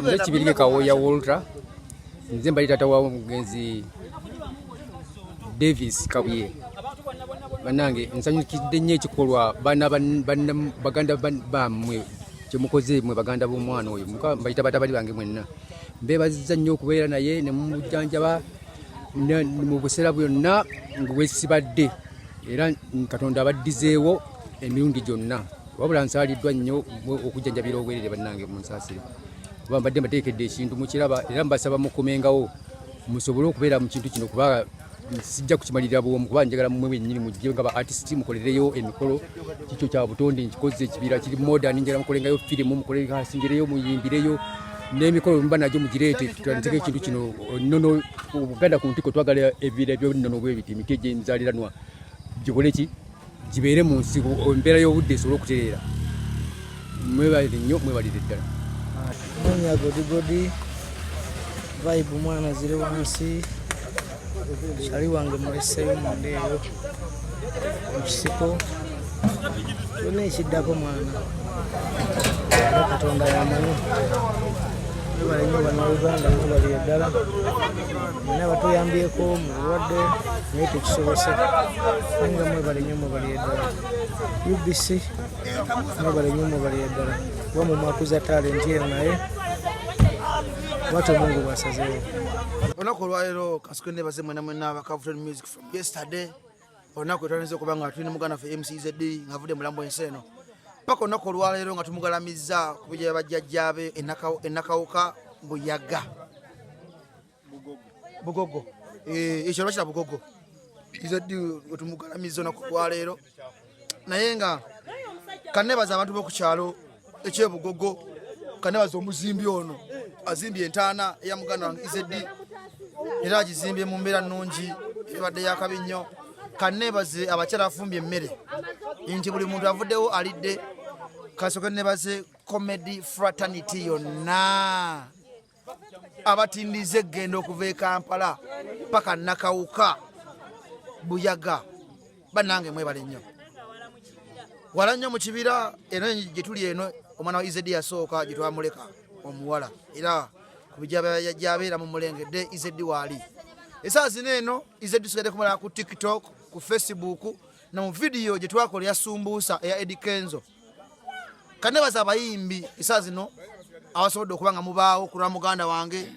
Nze Kibirige Kawoya Walter nze mbali taata wa mugenzi Davis Kabuye banange nsanyukidde nnyo ekikolwa baganda bamwe kyemukoze mwe baganda b'omwana oyo mbayita batabali bange mwenna mbeebazizza nnyo okubeera naye ne mumujjanjaba mu buseera bwonna ngwesibadde era Katonda abaddizeewo emirundi gyonna wabula nsaaliddwa nnyo okujjanjabira obwerere bannange mu nsaasire kuba mbadde mbateekedde ekintu mukiraba era mbasaba mukomengawo musobole okubeera mu kintu kino kuba sijja kukimalirira bwomu kuba njagala mmwe bennyini mujje nga ba artist mukolereyo emikolo kikyo kya butonde nkikoze ekibira kiri modern njagala mukolengayo firimu mukolere hasingireyo muyimbireyo n'emikolo mba najyo mugireete tutandike ekintu kino nnono Obuganda ku ntiko twagala ebibira byonnono bwebiti emiti egy'enzaaliranwa gikole ki gibeere mu nsi embeera y'obudde esobole okutereera mwebalire nnyo mwebalire ddala Manya Godi vibe mwana ziri wansi shali wange muleseyo mundeeyo ekisiko kyonna ekiddako mwana Katonda yamanyi bali nnyo bano Uganda mwebalire ddala nina batuyambyeko mu bulwadde naye tekisobose nga mwebale nnyo mwebalire ddala UBC mwebale nnyo mwebalire ddala kuba mumwakuza talenti eno naye Watu Mungu bwasazeewo olunaku olwaleero kasiko nebaze mwena mwena Bakavuton Music from yesterday olunaku etwaniriza okuba nga tulina muganda ffe MCZD ng'avudde mulambo ensi eno paka olunaku olwaleero nga tumugalamizza ku bijja bajjajjaabe ennakawuka Buyaga Bugogo ekyalo kya Bugogo ZD wetumugalamizza olunaku olwaleero naye nga kannebaza abantu b'oku kyalo eky'Ebugogo kannebaza omuzimbi ono azimbye entaana ya muganda wange ZD era agizimbye mu mbeera nnungi ebadde yakabi nnyo kannebaze abakyala afumbye emmere nti buli muntu avuddewo alidde kasooke nebaze comedy fraternity yonna abatindize eggenda okuva e Kampala paka Nakawuka Buyaga bannange mwebale nnyo wala nnyo mu kibira eno gye tuli eno omwana wa ZD yasooka gye twamuleka omuwala era kubijjabeera mu mulengedde ZD waali esaawa zino eno ZD tusigadde kumala ku TikTok ku Facebook na mu video gye twakola ya sumbuusa eya Eddie Kenzo kannebaza abayimbi esaawa zino abasobodde okuba nga mubaawo ku lwa muganda wange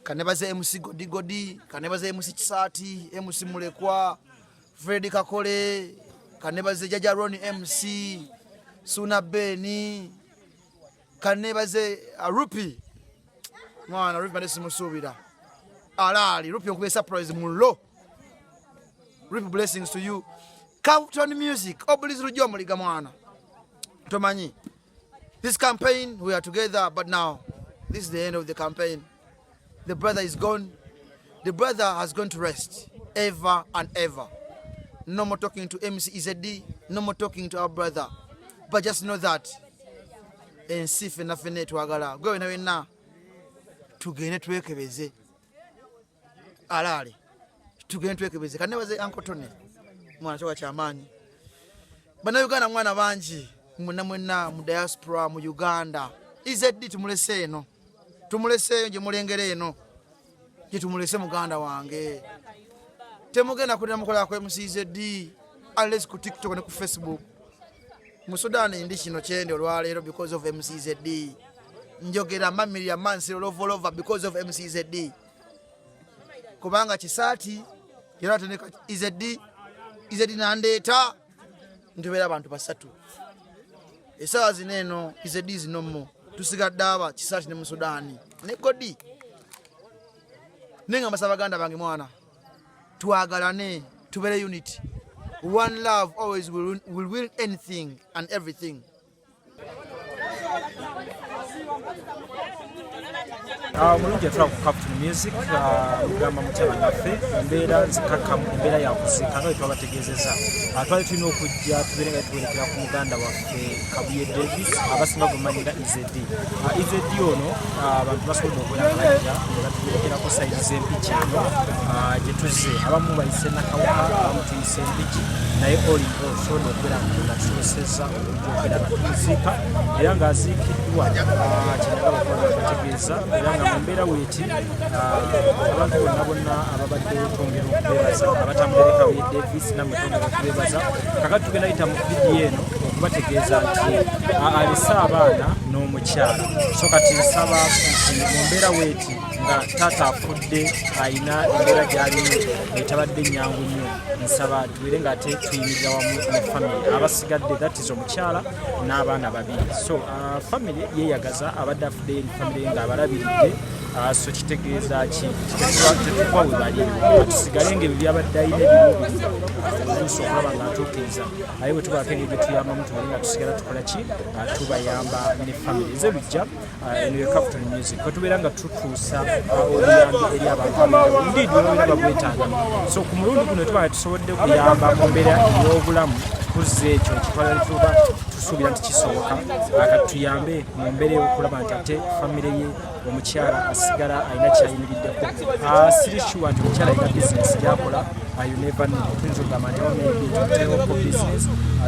kannebaze MC Godi kannebaze MC Kisaati MC Mulekwa Freddy Kakole kannebaze Jaja Ronnie MC Suna Beni kannebaze Rupi mwana Rupi bade simusubira alali Rupi okube surprise mulo Rupi blessings to you Kavuton Music obulizi lujo muliga mwana tomanyi this campaign we are together but now this is the end of the campaign the brother is gone the brother has gone to rest ever and ever no more talking to MCZD no more talking to our brother but just know that ensi fena fena twagala gwe na wenna tugende twekebeze alali tugende twekebeze kannebaze ankotone mwana choka kyamaanyi bana Uganda mwana banji mwenna mu diaspora mu Uganda ZD tumulese eno tumuleseyo gye mulengere eno gye tumulese muganda wange temugenda kulira mukola kwa MCZD unless ku TikTok ne ku Facebook mu Sudan ndi kino kyende olwaleero because of MCZD njogera mamili ya mansi all over because of MCZD kubanga Kisaati era teneka ZD nandeeta ndibera abantu basatu esaawa zineno ZD zinomo tusigadde aba Kisaati ne mu Sudan ne Godi nenga masabaganda bange mwana tuagalane tubere unity one love always will win anything and everything Mulungi atula ku Captain Music mugamba mukyala naffe embeera zikakkamu embeera ya Okuzika nga twabategeezezza twali tulina okujja tubeere nga tuwerekera ku muganda waffe Kabuye Davis abasinga kumanyira EZD ono abantu basobodde okubeera nga bajja ne batuwerekerako sayidi z'empiki eno gye tuzze abamu bayise nakawuka abamu tuyise empiki naye olingo osobodde okubeera nga tusobosezza okujja okubeera nga tumuziika era ng'aziikiddwa kinagala okuba nga bategeeza era nga mu mbeera weeti abantu bonna ababadde twongera okubeebaza abatambulira Kabuye Davis nammwe twongera okubeebaza kakati tugenda yita mu vidiyo eno okubategeeza nti alese abaana n'omukyala so kati nsaba nti mu mbeera weeti nga taata afudde ayina embeera gy'alimu etabadde nnyangu nnyo nsaba tubeere nga ate tuyimirira wamu ne famire abasigadde that is omukyala n'abaana babiri so famire yeeyagaza abadde afudde eri famire nga abalabiridde so kitegeeza ki tetuva we bali tusigale nga ebyo byabadde ayina ebimubuusa okulaba nga atuukiriza aye bwe tubaako engeri gye tuyambamu tubale nga tusigala tukola ki tubayamba ne famire eze lujja eno ye Captain Music kwe tubeera nga tutuusa obuyambi eri abantu ndiidi olwera babwetaaga so ku mulundi guno tuba nga tusobodde kuyamba mu mbeera ey'obulamu tuzze ekyo ekitwala tuba tusuubira nti kisoboka katuyambe mu mbeera y'okulaba nti ate famire ye omukyala asigala alina kyayimiriddeko sirishuwa nti omukyala alina bizinesi gyakola you never know tuyinza okugamba nti oba maybe tuteeko business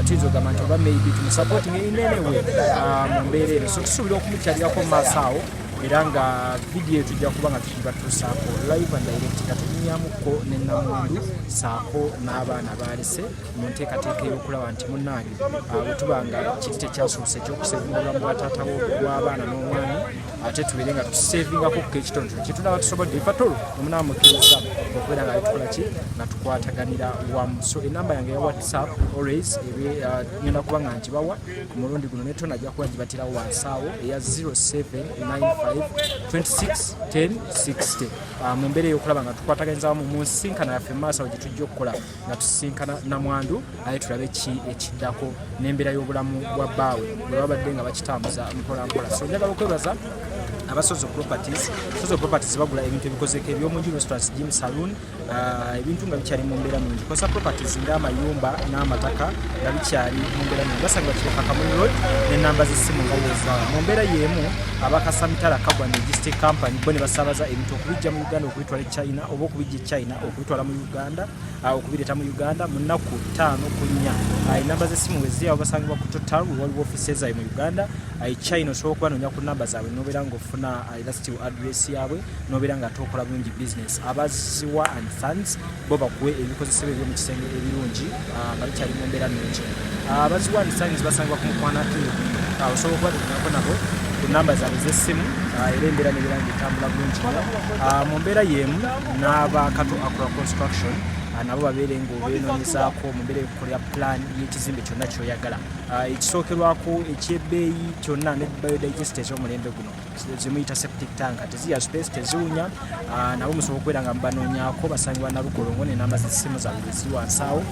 tuyinza okugamba nti oba maybe tumusupporting in any way mu mbeera eno so tusuubira okumukyalirako mu maaso awo era nga vidiyo tujja kuba nga tukibatuusaako live and direct katunyamukko ne Namwandu saako n'abaana balese mu nteekateeka ey'okulaba nti munnange bwe tuba nga kiti tekyasoose ekyokusevinga obulamu bwa taata w'abaana n'omwami ate tubeere nga tusevingako ku ekitonotono kye tunaba tusobodde ifatolo omunaamukiriza okubeera nga tukola ki nga tukwataganira wamu so enamba yange ya WhatsApp always ngenda kuba nga ngibawa ku mulundi guno netona ajja kuba gibatirawo wansaawo eya 0795261060 mu mbeera ey'okulaba nga tukwataganiza wamu mu nsinkana yaffe mu maaso awo gye tujja okukola nga tusinkana Namwandu aye tulabe ki ekiddako n'embeera y'obulamu bwa bbaawe bwe babadde nga bakitambuza mpolampola so njagala okwebaza abasozo properties bagula ebintu ebikozeko ebyomunju restaurants gym saloon ebintu nga bikyali mu mbeera nungi kosa properties ng'amayumba n'amataka nga bikyali mu mbeera nungi basanga bakireka Kamuli Road n'ennamba z'essimu nga weezaawo mu mbeera y'emu abakasamitala kagwa logistic company bo ne basaabaza ebintu okubijja mu Uganda okubitwala e China oba okubijja e China okubitwala mu Uganda okubireeta mu Uganda mu nnaku 5 ku 4 ennamba z'essimu weziyawo basangibwa ku Total waliwo offices zaabwe mu Uganda China osobola okubanoonya ku nnamba zaabwe n'obeera ng'ofuna elastic address yaabwe n'obeera nga tokola bulungi business abaziwa and sons bo bakuwe ebikozesebwa ebyomu kisenge ebirungi nga bikyali mu mbeera nnungi abaziwa and sons basangibwa ku Mukwana Clinic osobola okubategeerako nabo ku nnamba zaabwe z'essimu era embeera nebeera ng'etambula bulungi mu mbeera y'emu n'abakato Akura Construction nabo babeere ng'obeenoonyezaako mu mbeera y'okukolera plan y'ekizimbe kyonna ky'oyagala ekisookerwako ekyebbeeyi kyonna ne biodigest ez'omulembe guno zemuyita septic tank teziya space teziwunya nabo musobola okubeera nga mubanoonyaako basangibwa Nalugolongo n'ennamba z'essimu zaabwe ziri wansi awo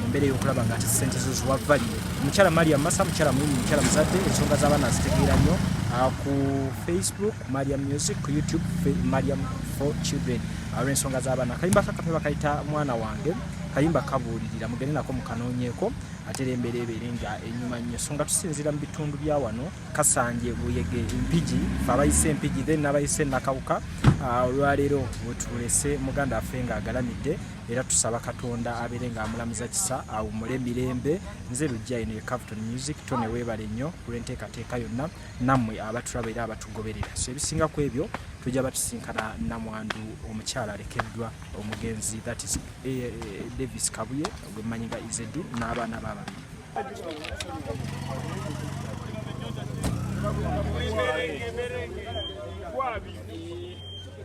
mu mbeera y'okulaba nga ate ssente zo ziwavvalire omukyala Mariam Massa mukyala muyimi mukyala muzadde ensonga z'abaana azitegeera nnyo ku Facebook Mariam Music ku YouTube Mariam for Children olw'ensonga z'abaana akayimba kakapya bakayita mwana wange kayimba kabuulirira mugende nako mukanoonyeeko ate era embeera ebeere nga enyuma nnyo so nga tusinziira mu bitundu bya wano Kasanje Buyege Mpigi fe abayise Mpigi then n'abayise Nakawuka olwaleero bwetulese muganda waffe nga agalamidde era tusaba Katonda abeere nga amulamuza kisa awumule emirembe nze lujja eno ye Captain Music tone weebale nnyo ku lw'enteekateeka yonna nammwe abatulaba era abatugoberera so ebisinga ku ebyo tujja batusinkana Namwandu omukyala alekeddwa omugenzi that is Davis Kabuye gwe mmanyi nga EZD n'abaana bababiri